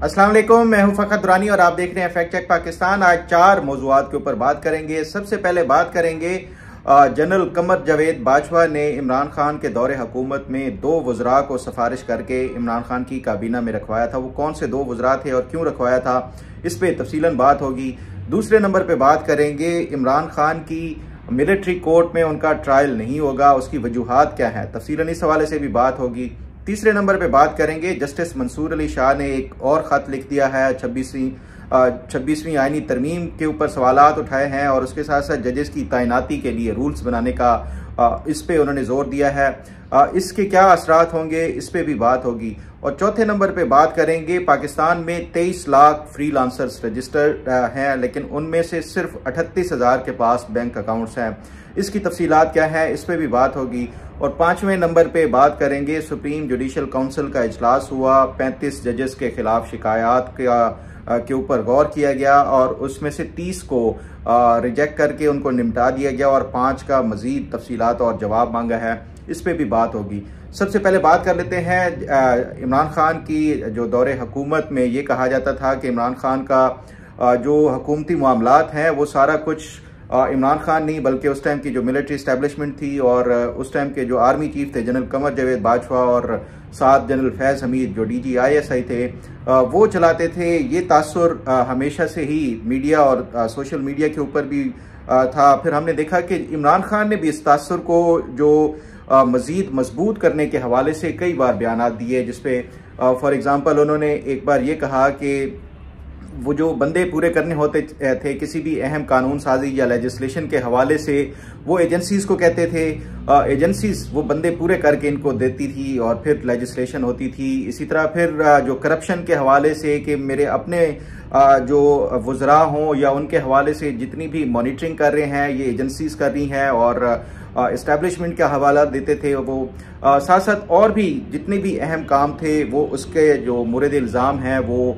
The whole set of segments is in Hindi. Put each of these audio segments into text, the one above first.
अस्सलाम वालेकुम, मैं हूं फ़खर दुरानी और आप देख रहे हैं फैक्ट चेक पाकिस्तान। आज 4 मौज़ूआत के ऊपर बात करेंगे। सबसे पहले बात करेंगे जनरल कमर जावेद बाजवा ने इमरान खान के दौरे हुकूमत में 2 वज़रा को सिफारिश करके इमरान खान की काबीना में रखवाया था। वो कौन से 2 वज़रा थे और क्यों रखवाया था, इस पर तफसीलन बात होगी। दूसरे नंबर पर बात करेंगे इमरान खान की मिलिट्री कोर्ट में उनका ट्रायल नहीं होगा, उसकी वजूहात क्या है, तफसीलन इस हवाले से भी बात होगी। तीसरे नंबर पे बात करेंगे जस्टिस मंसूर अली शाह ने एक और ख़त लिख दिया है। 26वीं आईनी तरमीम के ऊपर सवालात उठाए हैं और उसके साथ साथ जजेस की तैनाती के लिए रूल्स बनाने का इस पे उन्होंने जोर दिया है। इसके क्या असरात होंगे, इस पे भी बात होगी। और चौथे नंबर पे बात करेंगे पाकिस्तान में 23 लाख फ्रीलांसर्स रजिस्टर्ड हैं, लेकिन उनमें से सिर्फ 38,000 के पास बैंक अकाउंट्स हैं। इसकी तफसीलात क्या है, इस पे भी बात होगी। और 5वें नंबर पे बात करेंगे सुप्रीम जुडिशल काउंसिल का इजलास हुआ। 35 जजेस के खिलाफ शिकायत के ऊपर गौर किया गया और उसमें से 30 को रिजेक्ट करके उनको निपटा दिया गया और 5 का मजीद तफसीलात और जवाब मांगा है। इस पे भी बात होगी। सबसे पहले बात कर लेते हैं इमरान खान की जो दौरे हुकूमत में ये कहा जाता था कि इमरान खान का जो हुकूमती मामलात हैं वो सारा कुछ इमरान खान नहीं बल्कि उस टाइम की जो मिलिट्री इस्टेब्लिशमेंट थी और उस टाइम के जो आर्मी चीफ थे जनरल कमर जावेद बाजवा और साथ जनरल फैज़ हमीद जो DGISI थे वो चलाते थे। ये तासुर हमेशा से ही मीडिया और सोशल मीडिया के ऊपर भी था। फिर हमने देखा कि इमरान खान ने भी इस तासुर को जो मजीद मजबूत करने के हवाले से कई बार बयानात दिए, जिसपे फॉर एग्जांपल उन्होंने एक बार ये कहा कि वो जो बंदे पूरे करने होते थे किसी भी अहम कानून साजी या लेजिस्लेशन के हवाले से, वो एजेंसीज को कहते थे। एजेंसीज वो बंदे पूरे करके इनको देती थी और फिर लेजिस्लेशन होती थी। इसी तरह फिर जो करप्शन के हवाले से कि मेरे अपने जो वज़रा हों या उनके हवाले से जितनी भी मॉनिटरिंग कर रहे हैं ये एजेंसीज कर रही हैं और इस्टेब्लिशमेंट का हवाला देते थे। वो साथ साथ और भी जितने भी अहम काम थे वो उसके जो मुरद इल्ज़ाम हैं वो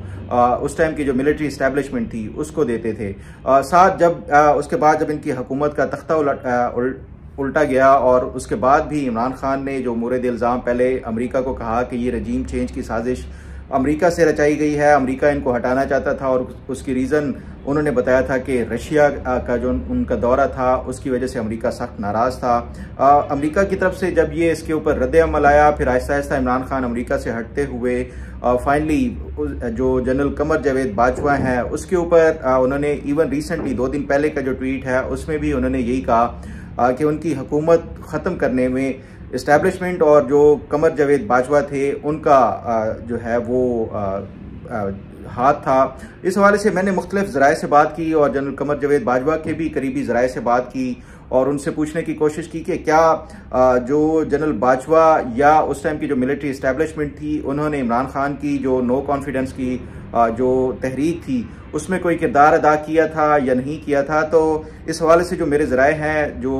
उस टाइम की जो मिलिट्री इस्टेब्लिशमेंट थी उसको देते थे। साथ जब उसके बाद जब इनकी हुकूमत का तख्ता उल्टा गया और उसके बाद भी इमरान खान ने जो मुरद इल्ज़ाम पहले अमेरिका को कहा कि ये रजीम चेंज की साजिश अमेरिका से रचाई गई है, अमेरिका इनको हटाना चाहता था और उसकी रीज़न उन्होंने बताया था कि रशिया का जो उनका दौरा था उसकी वजह से अमेरिका सख्त नाराज़ था। अमेरिका की तरफ से जब ये इसके ऊपर रद्द अमल आया, फिर आहिस्ता आहिस्ता इमरान खान अमेरिका से हटते हुए फाइनली जो जनरल कमर जावेद बाजवा हैं उसके ऊपर उन्होंने इवन रिसेंटली 2 दिन पहले का जो ट्वीट है उसमें भी उन्होंने यही कहा कि उनकी हुकूमत ख़त्म करने में इस्टेब्लिशमेंट और जो कमर जावेद बाजवा थे उनका जो है वो हाथ था। इस हवाले से मैंने मुख्तलिफ ज़राए से बात की और जनरल कमर जावेद बाजवा के भी करीबी ज़राए से बात की और उनसे पूछने की कोशिश की कि क्या जो जनरल बाजवा या उस टाइम की जो मिलिट्री इस्टेब्लिशमेंट थी उन्होंने इमरान खान की जो नो कॉन्फिडेंस की जो तहरीक थी उसमें कोई किरदार अदा किया था या नहीं किया था। तो इस हवाले से जो मेरे ज़राए हैं जो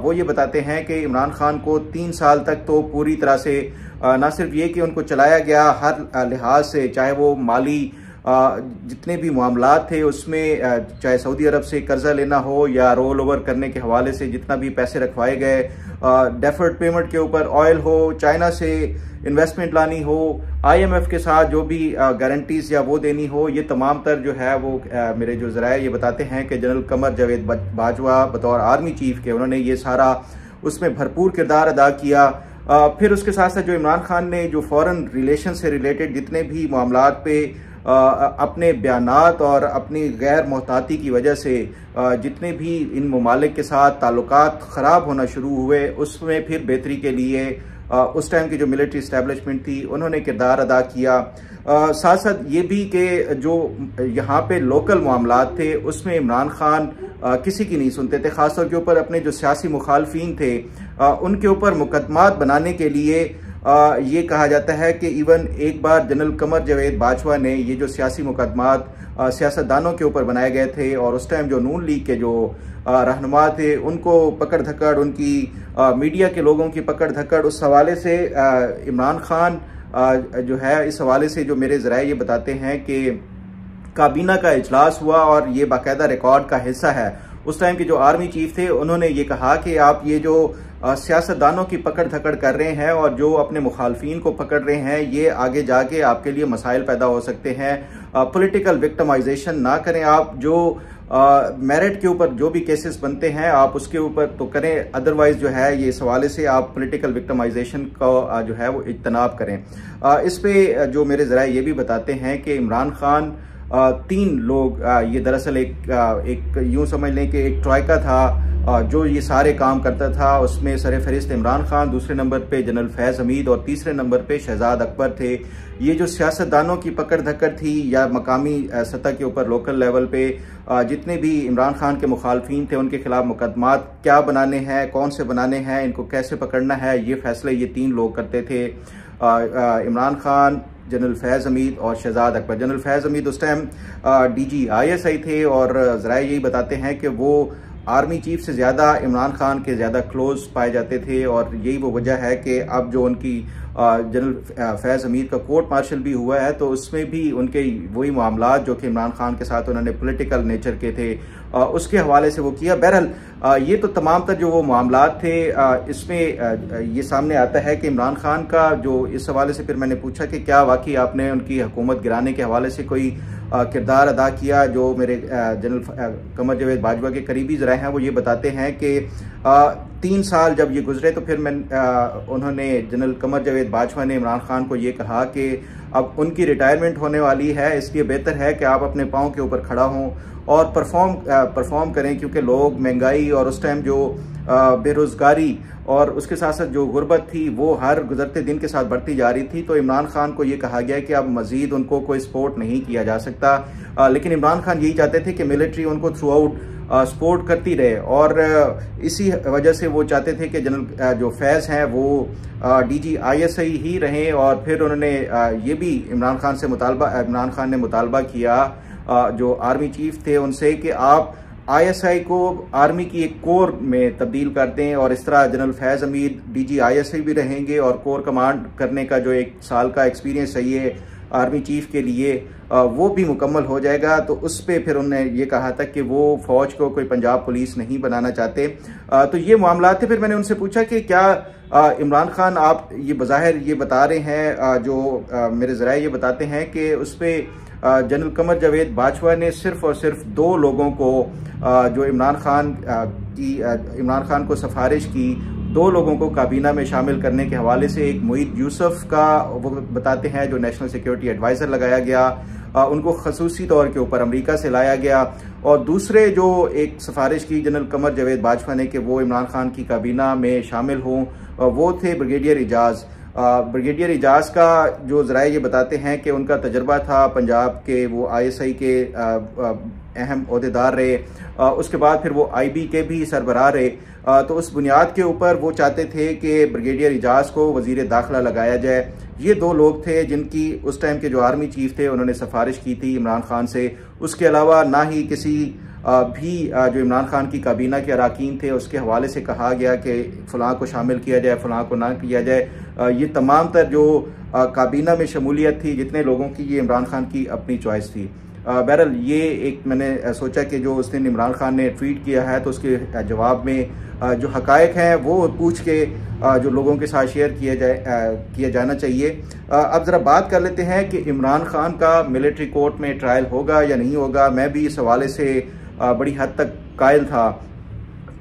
वो ये बताते हैं कि इमरान खान को 3 साल तक तो पूरी तरह से ना सिर्फ ये कि उनको चलाया गया हर लिहाज से, चाहे वो माली जितने भी मामलात थे उसमें चाहे सऊदी अरब से कर्जा लेना हो या रोल ओवर करने के हवाले से जितना भी पैसे रखवाए गए, डेफर्ड पेमेंट के ऊपर ऑयल हो, चाइना से इन्वेस्टमेंट लानी हो, IMF के साथ जो भी गारंटीज या वो देनी हो, ये तमाम तर जो है वो मेरे जो ज़राए ये बताते हैं कि जनरल कमर जावेद बाजवा बतौर आर्मी चीफ के उन्होंने ये सारा उसमें भरपूर किरदार अदा किया। फिर उसके साथ साथ जो इमरान खान ने जो फॉरेन रिलेशन से रिलेटेड जितने भी मामलात पे अपने बयानात और अपनी गैर मोहताती की वजह से जितने भी इन ममालिक के साथ ताल्लुकात ख़राब होना शुरू हुए उसमें फिर बेहतरी के लिए उस टाइम की जो मिलिट्री इस्टेब्लिशमेंट थी उन्होंने किरदार अदा किया। साथ साथ ये भी कि जो यहाँ पे लोकल मामलात थे उसमें इमरान खान किसी की नहीं सुनते थे, ख़ासतौर के ऊपर अपने जो सियासी मुखालफीन थे उनके ऊपर मुकदमात बनाने के लिए ये कहा जाता है कि इवन एक बार जनरल कमर जावेद बाजवा ने ये जो सियासी मुकदमात सियासतदानों के ऊपर बनाए गए थे और उस टाइम जो नून लीग के जो रहनुमा थे उनको पकड़ धकड़, उनकी मीडिया के लोगों की पकड़ धकड़, उस हवाले से इमरान खान जो है इस हवाले से जो मेरे ज़राए ये बताते हैं कि काबीना का इजलास हुआ और ये बाकायदा रिकॉर्ड का हिस्सा है। उस टाइम के जो आर्मी चीफ थे उन्होंने ये कहा कि आप ये जो सियासतदानों की पकड़ धकड़ कर रहे हैं और जो अपने मुखालफीन को पकड़ रहे हैं, ये आगे जाके आपके लिए मसाइल पैदा हो सकते हैं। पॉलिटिकल विक्टिमाइजेशन ना करें आप। जो मेरिट के ऊपर जो भी केसेस बनते हैं आप उसके ऊपर तो करें, अदरवाइज जो है ये इस हवाले से आप पॉलिटिकल विक्टिमाइजेशन का जो है वो इज्तनाब करें। इस पे जो मेरे ज़राए ये भी बताते हैं कि इमरान खान 3 लोग, ये दरअसल एक यूं समझ लें कि एक ट्राइका था जो ये सारे काम करता था। उसमें सरफहरिस्त इमरान खान, दूसरे नंबर पे जनरल फैज़ हमीद और तीसरे नंबर पे शहजाद अकबर थे। ये जो सियासतदानों की पकड़ धकड़ थी या मकामी सतह के ऊपर लोकल लेवल पे जितने भी इमरान खान के मुखालफीन थे उनके खिलाफ मुकदमात क्या बनाने हैं, कौन से बनाने हैं, इनको कैसे पकड़ना है, ये फैसले ये 3 लोग करते थे। इमरान खान, जनरल फैज़ हमीद और शहजाद अकबर। जनरल फैज़ हमीद उस टाइम DG ISI थे और ज़राए यही बताते हैं कि वो आर्मी चीफ से ज़्यादा इमरान खान के ज़्यादा क्लोज पाए जाते थे और यही वो वजह है कि अब जो उनकी जनरल फैज़ हमीद का कोर्ट मार्शल भी हुआ है तो उसमें भी उनके वही मामलात जो कि इमरान खान के साथ उन्होंने पॉलिटिकल नेचर के थे उसके हवाले से वो किया। बहरहाल ये तो तमाम तर जो वो मामलात थे, इसमें ये सामने आता है कि इमरान खान का जो इस हवाले से फिर मैंने पूछा कि क्या वाकई आपने उनकी हुकूमत गिराने के हवाले से कोई किरदार अदा किया। जो मेरे जनरल कमर जावेद बाजवा के करीबी ज़राए हैं वो ये बताते हैं कि 3 साल जब ये गुजरे तो फिर उन्होंने जनरल कमर जावेद बाजवा ने इमरान खान को ये कहा कि अब उनकी रिटायरमेंट होने वाली है, इसलिए बेहतर है कि आप अपने पाँव के ऊपर खड़ा हों और परफॉर्म करें, क्योंकि लोग महंगाई और उस टाइम जो बेरोज़गारी और उसके साथ साथ जो गुर्बत थी वो हर गुजरते दिन के साथ बढ़ती जा रही थी। तो इमरान खान को ये कहा गया कि अब मज़ीद उनको कोई सपोर्ट नहीं किया जा सकता। लेकिन इमरान खान यही चाहते थे कि मिलिट्री उनको थ्रू आउट सपोर्ट करती रहे और इसी वजह से वो चाहते थे कि जनरल जो फैज़ हैं वो DG ISI ही रहें। और फिर उन्होंने ये भी इमरान खान ने मुतालबा किया जो आर्मी चीफ थे उनसे कि आप ISI को आर्मी की एक कोर में तब्दील कर दें और इस तरह जनरल फैज़ हमीद DG ISI भी रहेंगे और कोर कमांड करने का जो 1 साल का एक्सपीरियंस चाहिए आर्मी चीफ के लिए वो भी मुकम्मल हो जाएगा। तो उस पर फिर उन्होंने ये कहा था कि वो फौज को कोई पंजाब पुलिस नहीं बनाना चाहते। तो ये मामला थे। फिर मैंने उनसे पूछा कि क्या इमरान खान, आप ये बज़ाहिर ये बता रहे हैं, जो मेरे ज़राए ये बताते हैं कि उस पर जनरल कमर जावेद बाजवा ने सिर्फ और सिर्फ 2 लोगों को जो इमरान खान को सिफारिश की, 2 लोगों को काबीना में शामिल करने के हवाले से, एक मुईद यूसुफ का वो बताते हैं जो नेशनल सिक्योरिटी एडवाइज़र लगाया गया, उनको खसूसी तौर के ऊपर अमेरिका से लाया गया, और दूसरे जो एक सिफारिश की जनरल कमर जावेद बाजवा ने कि वो इमरान खान की काबीना में शामिल हों, वो थे ब्रिगेडियर एजाज। ब्रिगेडियर एजाज का जो ज़राए ये बताते हैं कि उनका तजर्बा था पंजाब के, वो ISI के अहम ओहदेदार रहे, उसके बाद फिर वो IB के भी सरबराह रहे। तो उस बुनियाद के ऊपर वो चाहते थे कि ब्रिगेडियर एजाज को वज़ीर दाखिला लगाया जाए। ये 2 लोग थे जिनकी उस टाइम के जो आर्मी चीफ थे उन्होंने सिफारिश की थी इमरान खान से। उसके अलावा ना ही किसी भी जो इमरान खान की काबीना के अराकीन थे उसके हवाले से कहा गया कि फ़लाँ को शामिल किया जाए, फ़लाँ को ना किया जाए। ये तमाम तर जो काबीना में शमूलियत थी जितने लोगों की, ये इमरान खान की अपनी चॉइस थी। बहरहाल ये एक मैंने सोचा कि जो उस दिन इमरान खान ने ट्वीट किया है तो उसके जवाब में जो हकायक हैं वो पूछ के जो लोगों के साथ शेयर किया जाना चाहिए। अब ज़रा बात कर लेते हैं कि इमरान खान का मिलिट्री कोर्ट में ट्रायल होगा या नहीं होगा। मैं भी इस हवाले से बड़ी हद तक कायल था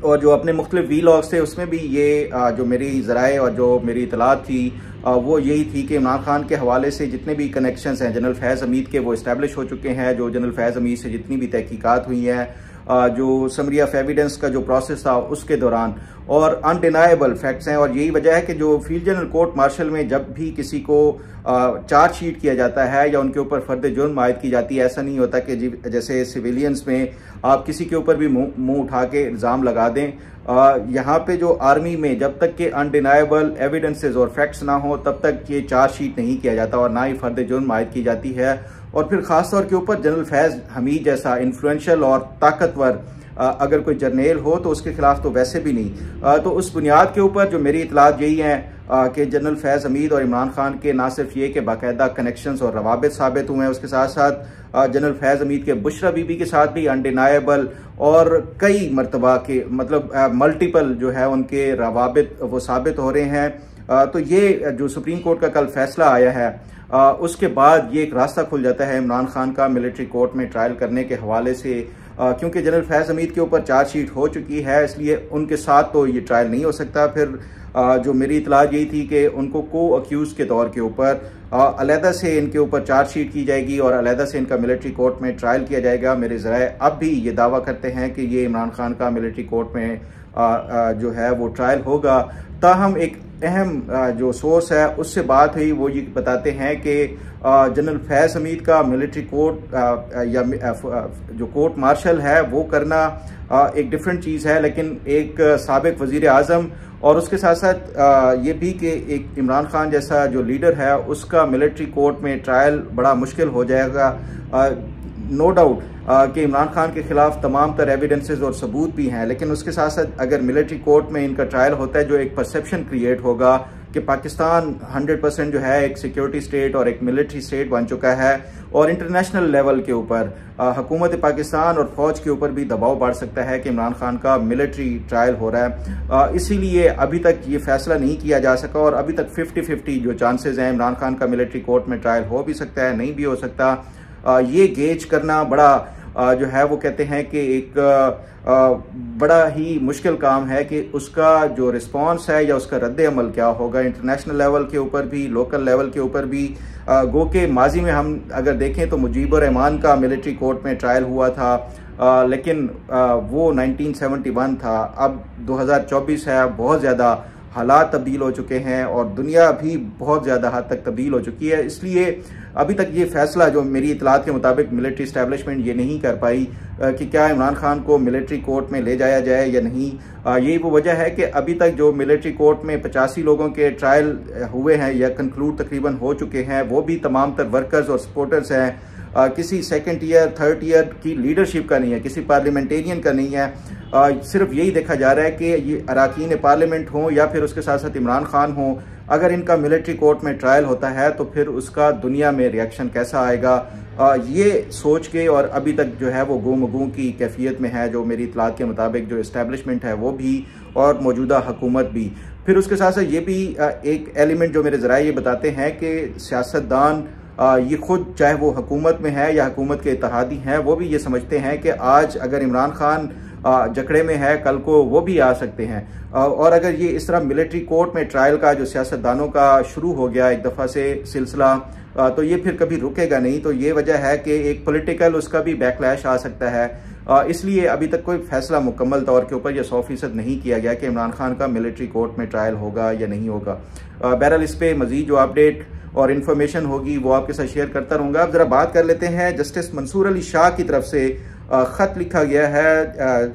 और जो अपने मुख्तलिफ वीलॉग्स थे उसमें भी ये जो मेरी ज़राए और जो मेरी इतलात थी वो यही थी कि इमरान खान के हवाले से जितने भी कनेक्शंस हैं जनरल फैज़ हमीद के वो इस्टेब्लिश हो चुके हैं। जो जनरल फैज़ हमीद से जितनी भी तहकीकात हुई हैं, जो समरी ऑफ एविडेंस का जो प्रोसेस था उसके दौरान, और अनडिनाएबल फैक्ट्स हैं। और यही वजह है कि जो फील्ड जनरल कोर्ट मार्शल में जब भी किसी को चार्जशीट किया जाता है या उनके ऊपर फर्द जुर्म आयद की जाती है, ऐसा नहीं होता कि जैसे सिविलियंस में आप किसी के ऊपर भी मुंह उठा के इल्ज़ाम लगा दें। यहाँ पे जो आर्मी में जब तक के अनडिनाएबल एविडेंसेस और फैक्ट्स ना हो तब तक ये चार्जशीट नहीं किया जाता और ना ही फर्द जुर्म आयद की जाती है। और फिर ख़ास तौर के ऊपर जनरल फैज़ हमीद जैसा इन्फ्लुएंशियल और ताकतवर अगर कोई जर्नेल हो तो उसके खिलाफ तो वैसे भी नहीं। तो उस बुनियाद के ऊपर जो मेरी इतलात यही हैं कि जनरल फैज़ हमीद और इमरान खान के ना सिर्फ ये कि बाकायदा कनेक्शंस और रवाबित साबित हुए हैं, उसके साथ साथ जनरल फैज़ हमीद के बुशरा बीबी के साथ भी अनडिनाएबल और कई मरतबा के मतलब मल्टीपल जो है उनके रवाबित वो साबित हो रहे हैं। तो ये जो सुप्रीम कोर्ट का कल फैसला आया है उसके बाद ये एक रास्ता खुल जाता है इमरान खान का मिलिट्री कोर्ट में ट्रायल करने के हवाले से, क्योंकि जनरल फैज़ हमीद के ऊपर चार्जशीट हो चुकी है, इसलिए उनके साथ तो ये ट्रायल नहीं हो सकता। फिर जो मेरी इतलात यही थी कि उनको को अक्यूज के तौर के ऊपर अलहदा से इनके ऊपर चार्जशीट की जाएगी और अलहदा से इनका मिलिट्री कोर्ट में ट्रायल किया जाएगा। मेरे ज़राए अब भी ये दावा करते हैं कि ये इमरान खान का मिलिट्री कोर्ट में जो है वो ट्रायल होगा। ताहम एक अहम जो सोर्स है उससे बात हुई, वो ये बताते हैं कि जनरल फैज़ हमीद का मिलिट्री कोर्ट या जो कोर्ट मार्शल है वो करना एक डिफरेंट चीज़ है, लेकिन एक साबिक वज़ीर आज़म और उसके साथ साथ ये भी कि एक इमरान खान जैसा जो लीडर है उसका मिलिट्री कोर्ट में ट्रायल बड़ा मुश्किल हो जाएगा। नो डाउट कि इमरान खान के खिलाफ तमाम तर एविडेंसेस और सबूत भी हैं, लेकिन उसके साथ साथ अगर मिलिट्री कोर्ट में इनका ट्रायल होता है जो एक परसेप्शन क्रिएट होगा कि पाकिस्तान 100% जो है एक सिक्योरिटी स्टेट और एक मिलिट्री स्टेट बन चुका है और इंटरनेशनल लेवल के ऊपर हुकूमत पाकिस्तान और फौज के ऊपर भी दबाव बढ़ सकता है कि इमरान खान का मिलिट्री ट्रायल हो रहा है। इसीलिए अभी तक ये फैसला नहीं किया जा सका और अभी तक 50-50 जो चांसेस हैं इमरान खान का मिलिट्री कोर्ट में ट्रायल हो भी सकता है, नहीं भी हो सकता। ये गेज करना बड़ा जो है वो कहते हैं कि एक बड़ा ही मुश्किल काम है कि उसका जो रिस्पांस है या उसका रद्द अमल क्या होगा इंटरनेशनल लेवल के ऊपर भी, लोकल लेवल के ऊपर भी। गो के माजी में हम अगर देखें तो मुजीबुर रहमान का मिलिट्री कोर्ट में ट्रायल हुआ था, लेकिन वो 1971 था। अब 2024 है, बहुत ज़्यादा हालात तब्दील हो चुके हैं और दुनिया भी बहुत ज़्यादा हद तक तब्दील हो चुकी है, इसलिए अभी तक ये फैसला जो मेरी इतलात के मुताबिक मिलिट्री इस्टेब्लिशमेंट ये नहीं कर पाई कि क्या इमरान खान को मिलिट्री कोर्ट में ले जाया जाए या नहीं। यही वो वजह है कि अभी तक जो मिलिट्री कोर्ट में 85 लोगों के ट्रायल हुए हैं या कंक्लूड तकरीबन हो चुके हैं, वो भी तमाम तर वर्कर्स और सपोर्टर्स हैं, किसी सेकंड ईयर थर्ड ईयर की लीडरशिप का नहीं है, किसी पार्लियामेंटेरियन का नहीं है। सिर्फ यही देखा जा रहा है कि ये अराकीन पार्लियामेंट हों या फिर उसके साथ साथ इमरान खान हों, अगर इनका मिलिट्री कोर्ट में ट्रायल होता है तो फिर उसका दुनिया में रिएक्शन कैसा आएगा, ये सोच के और अभी तक जो है वो गुम की कैफियत में है जो मेरी इतलात के मुताबिक जो इस्टेब्लिशमेंट है वो भी और मौजूदा हुकूमत भी। फिर उसके साथ साथ ये भी एक एलिमेंट जो मेरे ज़राए ये बताते हैं कि सियासतदान ये खुद चाहे वो हुकूमत में है या हुकूमत के इत्तेहादी हैं, वो भी ये समझते हैं कि आज अगर इमरान खान जकड़े में है कल को वो भी आ सकते हैं। और अगर ये इस तरह मिलिट्री कोर्ट में ट्रायल का जो सियासतदानों का शुरू हो गया एक दफ़ा से सिलसिला, तो ये फिर कभी रुकेगा नहीं। तो ये वजह है कि एक पॉलिटिकल उसका भी बैकलैश आ सकता है, इसलिए अभी तक कोई फैसला मुकम्मल तौर के ऊपर या 100% नहीं किया गया कि इमरान खान का मिलिट्री कोर्ट में ट्रायल होगा या नहीं होगा। बहरहाल इस पर मजीद जो अपडेट और इन्फॉर्मेशन होगी वो आपके साथ शेयर करता रहूँगा। अब ज़रा बात कर लेते हैं जस्टिस मंसूर अली शाह की तरफ से ख़त लिखा गया है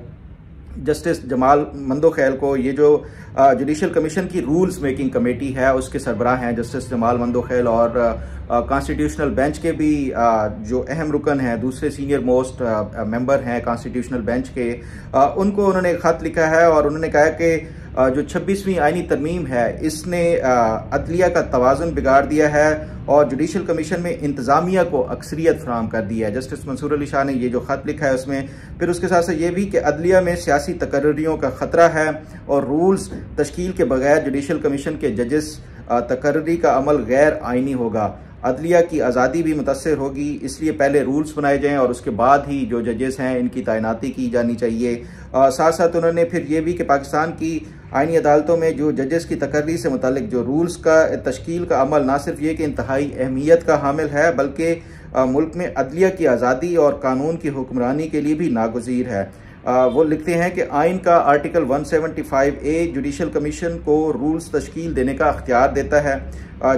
जस्टिस जमाल मंदोखैल को। ये जो जुडिशल कमीशन की रूल्स मेकिंग कमेटी है उसके सरबराह हैं जस्टिस जमाल मंदोखैल और कॉन्स्टिट्यूशनल बेंच के भी जो अहम रुकन हैं, दूसरे सीनियर मोस्ट मेंबर हैं कॉन्स्टिट्यूशनल बेंच के, उनको उन्होंने ख़त लिखा है और उन्होंने कहा कि जो 26वीं आईनी तरमीम है इसने अदलिया का तवाज़ुन बिगाड़ दिया है और जुडिशल कमीशन में इंतज़ामिया को अक्सरियत फराहम कर दी है। जस्टिस मंसूर अली शाह ने ये जो ख़त लिखा है उसमें फिर उसके साथ साथ ये भी कि अदलिया में सियासी तकर्रियों का ख़तरा है और रूल्स तश्कील के बगैर जुडिशल कमीशन के जजेस तकर्री का अमल गैर आइनी होगा, अदलिया की आज़ादी भी मुतासर होगी, इसलिए पहले रूल्स बनाए जाएँ और उसके बाद ही जो जजेस हैं इनकी तैनाती की जानी चाहिए। साथ साथ उन्होंने फिर ये भी कि पाकिस्तान की आइनी अदालतों में जो जजेस की तकर्री से मुतालिक जो रूल्स का तश्कील का अमल ना सिर्फ ये कि इंतहाई अहमियत का हामिल है बल्कि मुल्क में अदलिया की आज़ादी और कानून की हुक्मरानी के लिए भी नागुज़ीर है। वो लिखते हैं कि आइन का आर्टिकल 175A जुडिशल कमीशन को रूल्स तश्कील देने का अख्तियार देता है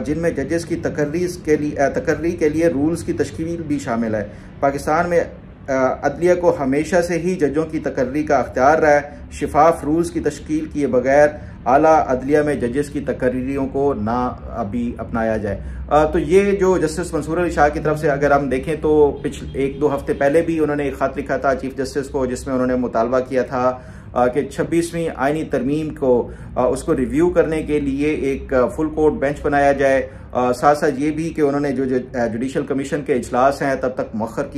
जिनमें जजेस की तकर्री के लिए रूल्स की तश्कील भी शामिल है। पाकिस्तान में अदलिया को हमेशा से ही जजों की तकर्री का अख्तियार रहा है। शिफाफ रूल्स की तश्कील किए बगैर आला अदलिया में जजेस की तकरीरों को ना अभी अपनाया जाए। तो ये जो जस्टिस मंसूर अली शाह की तरफ से अगर हम देखें तो पिछले 1-2 हफ्ते पहले भी उन्होंने एक खत लिखा था चीफ जस्टिस को, जिसमें उन्होंने मुतालबा किया था कि 26वीं आईनी तरमीम को उसको रिव्यू करने के लिए एक फुल कोर्ट बेंच बनाया जाए। साथ साथ ये भी कि उन्होंने जो जुडिशल कमीशन के इजलास हैं तब तक मौखर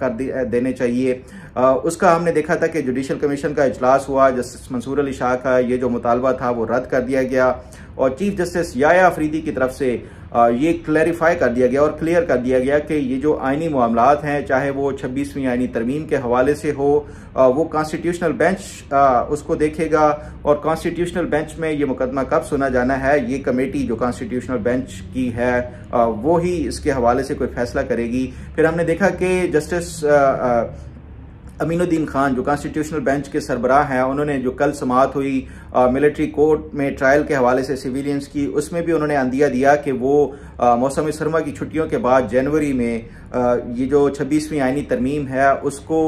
कर देने चाहिए। उसका हमने देखा था कि जुडिशल कमीशन का इजलास हुआ, जस्टिस मंसूर अली शाह का ये जो मुतालबा था वो रद्द कर दिया गया और चीफ जस्टिस याया अफरीदी की तरफ से ये क्लैरिफाई कर दिया गया और क्लियर कर दिया गया कि ये जो आईनी मामलात हैं, चाहे वो 26वीं आईनी तरमीम के हवाले से हो, वो कॉन्स्टिट्यूशनल बेंच उसको देखेगा और कॉन्स्टिट्यूशनल बेंच में ये मुकदमा कब सुना जाना है, ये कमेटी जो कॉन्स्टिट्यूशनल बेंच की है वो ही इसके हवाले से कोई फैसला करेगी। फिर हमने देखा कि जस्टिस अमीनुद्दीन खान जो कॉन्स्टिट्यूशनल बेंच के सरबराह हैं, उन्होंने जो कल समाअत हुई मिलिट्री कोर्ट में ट्रायल के हवाले से सिविलियंस की, उसमें भी उन्होंने अंदिया दिया कि वो मौसम सरमा की छुट्टियों के बाद जनवरी में ये जो 26वीं आईनी तरमीम है उसको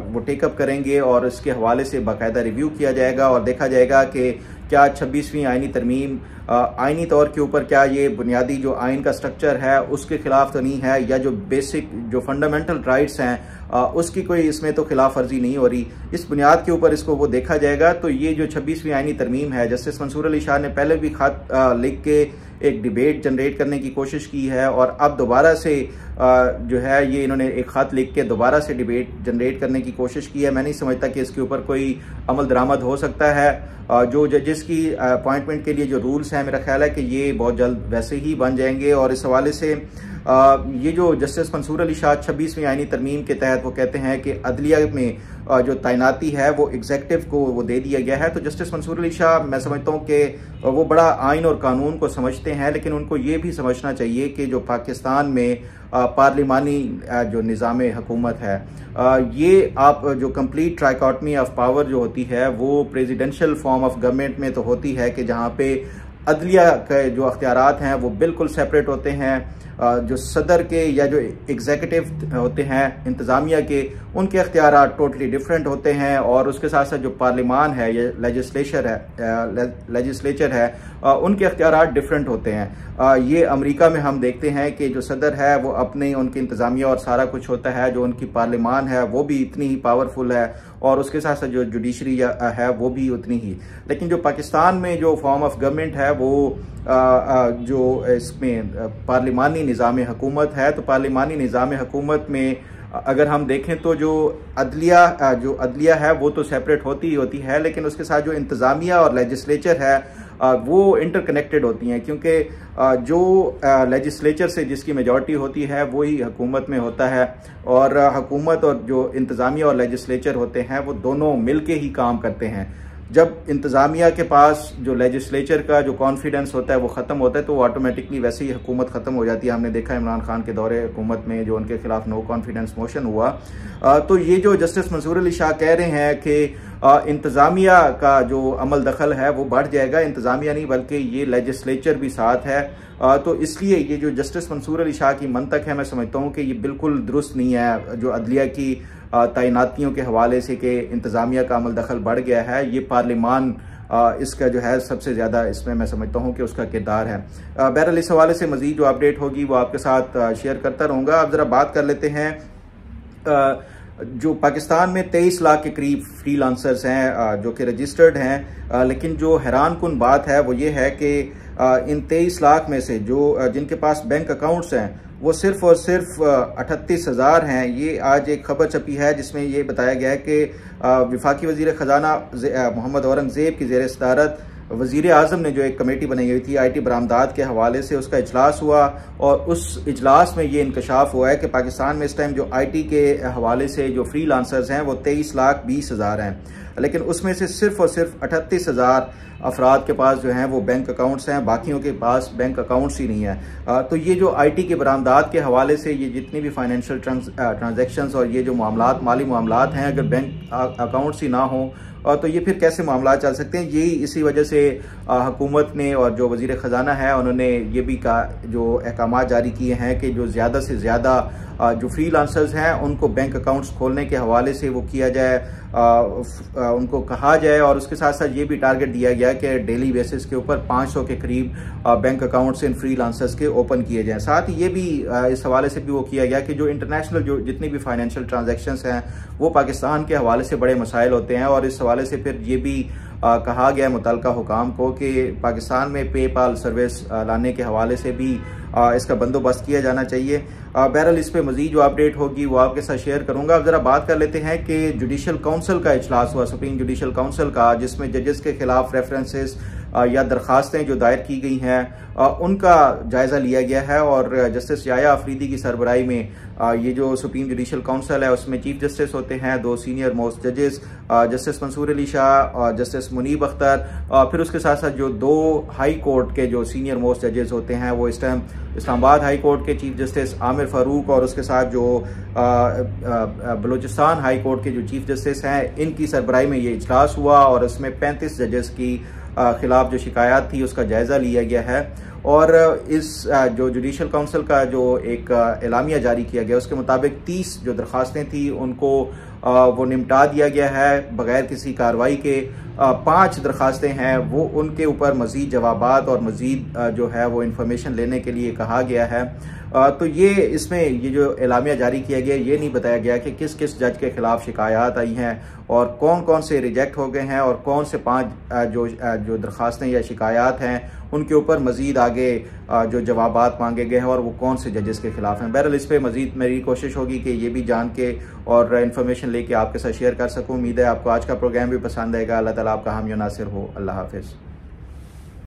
वो टेकअप करेंगे और इसके हवाले से बाकायदा रिव्यू किया जाएगा और देखा जाएगा कि क्या 26वीं आईनी तरमीम आईनी तौर के ऊपर क्या ये बुनियादी जो आइन का स्ट्रक्चर है उसके खिलाफ तो नहीं है, या जो बेसिक जो फंडामेंटल राइट्स हैं उसकी कोई इसमें तो खिलाफ वर्जी नहीं हो रही। इस बुनियाद के ऊपर इसको वो देखा जाएगा। तो ये जो 26वीं आईनी तरमीम है, जस्टिस मंसूर अली शाह ने पहले भी खत लिख के एक डिबेट जनरेट करने की कोशिश की है और अब दोबारा से जो है ये इन्होंने एक खत लिख के दोबारा से डिबेट जनरेट करने की कोशिश की है। मैं नहीं समझता कि इसके ऊपर कोई अमल दरामद हो सकता है। जो जजेस की अपॉइंटमेंट के लिए जो रूल्स हैं, मेरा ख्याल है कि ये बहुत जल्द वैसे ही बन जाएंगे और इस हवाले से ये जो जस्टिस मंसूर अली शाह 26वीं आईनी तरमीम के तहत वो कहते हैं कि अदलिया में जो तैनाती है वो एग्जेक्टिव को वो दे दिया गया है। तो जस्टिस मंसूर अली शाह मैं समझता हूँ कि वो बड़ा आइन और कानून को समझते हैं, लेकिन उनको ये भी समझना चाहिए कि जो पाकिस्तान में पार्लिमानी जो निज़ाम हुकूमत है, ये आप जो कंप्लीट ट्राइकॉटमी ऑफ पावर जो होती है वो प्रेसिडेंशियल फॉर्म ऑफ गवर्नमेंट में तो होती है कि जहाँ पे अदलिया के जो अख्तियारात हैं वो बिल्कुल सेपरेट होते हैं। जो सदर के या जो एग्जीक्यूटिव होते हैं इंतज़ामिया के, उनके अख्तियारात टोटली डिफरेंट होते हैं और उसके साथ साथ जो पार्लिमान है या लेजिस्लेचर है उनके अख्तियारात डिफरेंट होते हैं। ये अमेरिका में हम देखते हैं कि जो सदर है वो अपने उनकी इंतज़ामिया और सारा कुछ होता है, जो उनकी पार्लिमान है वो भी इतनी ही पावरफुल है और उसके साथ साथ जो जुडिशरी है वो भी उतनी ही। लेकिन जो पाकिस्तान में जो फॉर्म ऑफ गवर्नमेंट है वो जो इसमें पार्लिमानी निज़ाम हुकूमत है, तो पार्लिमानी निज़ाम हुकूमत में अगर हम देखें तो जो अदलिया है वो तो सेपरेट होती है, लेकिन उसके साथ जो इंतज़ामिया और लेजिस्लेचर है वो इंटरकनेक्टेड होती हैं, क्योंकि जो लेजिस्लेचर से जिसकी मेजॉरिटी होती है वही हुकूमत में होता है और हुकूमत और जो इंतज़ामिया और लेजिस्लेचर होते हैं वो दोनों मिल के ही काम करते हैं। जब इंतज़ामिया के पास जो लेजिस्लेचर का जो कॉन्फिडेंस होता है वो ख़त्म होता है तो ऑटोमेटिकली वैसे ही हुकूमत ख़त्म हो जाती है। हमने देखा इमरान खान के दौरे हुकूमत में जो उनके खिलाफ नो कॉन्फिडेंस मोशन हुआ। तो ये जो जस्टिस मंसूर अली शाह कह रहे हैं कि इंतज़ामिया का जो अमल दखल है वो बढ़ जाएगा, इंतज़ामिया नहीं बल्कि ये लेजिस्लेचर भी साथ है। तो इसलिए ये जो जस्टिस मंसूर अली शाह की मंतक है, मैं समझता हूँ कि ये बिल्कुल दुरुस्त नहीं है। जो अदलिया की तैनातियों के हवाले से कि इंतज़ामिया का अमल दखल बढ़ गया है, ये पार्लिमान इसका जो है सबसे ज़्यादा इसमें मैं समझता हूँ कि उसका किरदार है। बहरहाल इस हवाले से मज़ीद जो अपडेट होगी वो आपके साथ शेयर करता रहूँगा। अब ज़रा बात कर लेते हैं जो पाकिस्तान में 23 लाख के करीब फ्रीलांसर्स हैं जो कि रजिस्टर्ड हैं, लेकिन जो हैरानकुन बात है वो ये है कि इन 23 लाख में से जो जिनके पास बैंक अकाउंट्स हैं वो सिर्फ और सिर्फ 38,000 हैं। ये आज एक खबर छपी है जिसमें ये बताया गया है कि वफाकी वज़ीर ख़जाना मोहम्मद औरंगज़ेब की ज़ेर सदारत वज़ीर आज़म ने जो एक कमेटी बनाई हुई थी IT बरामदात के हवाले से, उसका इजलास हुआ और उस इजलास में ये इंकशाफ हुआ है कि पाकिस्तान में इस टाइम जो IT के हवाले से जो फ्रीलांसर्स हैं वो 23,20,000 हैं, लेकिन उसमें से सिर्फ और सिर्फ 38,000 अफराद के पास जो हैं वो बैंक अकाउंट्स हैं, बाकियों के पास बैंक अकाउंट्स ही नहीं है। तो ये जो IT के बरामदात के हवाले से ये जितनी भी फाइनेंशियल ट्रांजैक्शंस और ये जो मामलात माली मामलात हैं, अगर बैंक अकाउंट्स ही ना हों तो ये फिर कैसे मामला चल सकते हैं। यही इसी वजह से हुकूमत ने और जो वज़ीर ख़जाना है उन्होंने ये भी कहा, जो अहकाम जारी किए हैं कि जो ज़्यादा से ज़्यादा जो फ्रीलांसर्स हैं उनको बैंक अकाउंट्स खोलने के हवाले से वो किया जाए, उनको कहा जाए, और उसके साथ साथ ये भी टारगेट दिया गया कि डेली बेसिस के ऊपर 500 के करीब बैंक अकाउंट्स इन फ्रीलांसर्स के ओपन किए जाएं। साथ ही ये भी इस हवाले से भी वो किया गया कि जो इंटरनेशनल जो जितनी भी फाइनेंशियल ट्रांजैक्शंस हैं वो पाकिस्तान के हवाले से बड़े मसाइल होते हैं, और इस हवाले से फिर ये भी कहा गया मुतल्लिका हुकाम को कि पाकिस्तान में पेपाल सर्विस लाने के हवाले से भी इसका बंदोबस्त किया जाना चाहिए। बहरहाल इस पे मजीद जो अपडेट होगी वो आपके साथ शेयर करूंगा। अब जरा बात कर लेते हैं कि जुडिशल काउंसिल का इजलास हुआ, सुप्रीम जुडिशल काउंसिल का, जिसमें जजेस के खिलाफ रेफरेंसेस या दरखास्तें जो दायर की गई हैं उनका जायजा लिया गया है। और जस्टिस याया अफरीदी की सरबराही में ये जो सुप्रीम जुडिशल काउंसिल है उसमें चीफ जस्टिस होते हैं 2 सीनियर मोस्ट जजेस, जस्टिस मंसूर अली शाह और जस्टिस मुनीब अख्तर, फिर उसके साथ साथ जो 2 हाई कोर्ट के जो सीनियर मोस्ट जजेस होते हैं वो इस टाइम इस्लामाबाद हाई कोर्ट के चीफ जस्टिस आमिर फारूक, और उसके साथ जो बलूचिस्तान हाई कोर्ट के जो चीफ जस्टिस हैं इनकी सरबराही में ये इजलास हुआ, और इसमें 35 जजेस की खिलाफ जो शिकायत थी उसका जायजा लिया गया है। और इस जो जुडिशल काउंसिल का जो एक एलामिया जारी किया गया उसके मुताबिक 30 जो दरखास्तें थी उनको वो निपटा दिया गया है बगैर किसी कार्रवाई के। 5 दरखास्तें हैं वो उनके ऊपर मजीद जवाबात और मजीद जो है वो इंफॉर्मेशन लेने के लिए कहा गया है। तो ये इसमें ये जो एलामिया जारी किया गया ये नहीं बताया गया कि किस किस जज के खिलाफ शिकायत आई हैं और कौन कौन से रिजेक्ट हो गए हैं और कौन से 5 जो दरखास्तें या शिकायत हैं उनके ऊपर मजीद आगे जो जवाबात मांगे गए हैं और वो कौन से जजेस के खिलाफ हैं। बहरहाल इस पर मजीद मेरी कोशिश होगी कि ये भी जान के और इन्फॉर्मेशन लेके आपके साथ शेयर कर सकूँ। उम्मीद है आपको आज का प्रोग्राम भी पसंद आएगा। अल्लाह ताला आपका हामी नासिर हो। अल्लाह हाफिज़।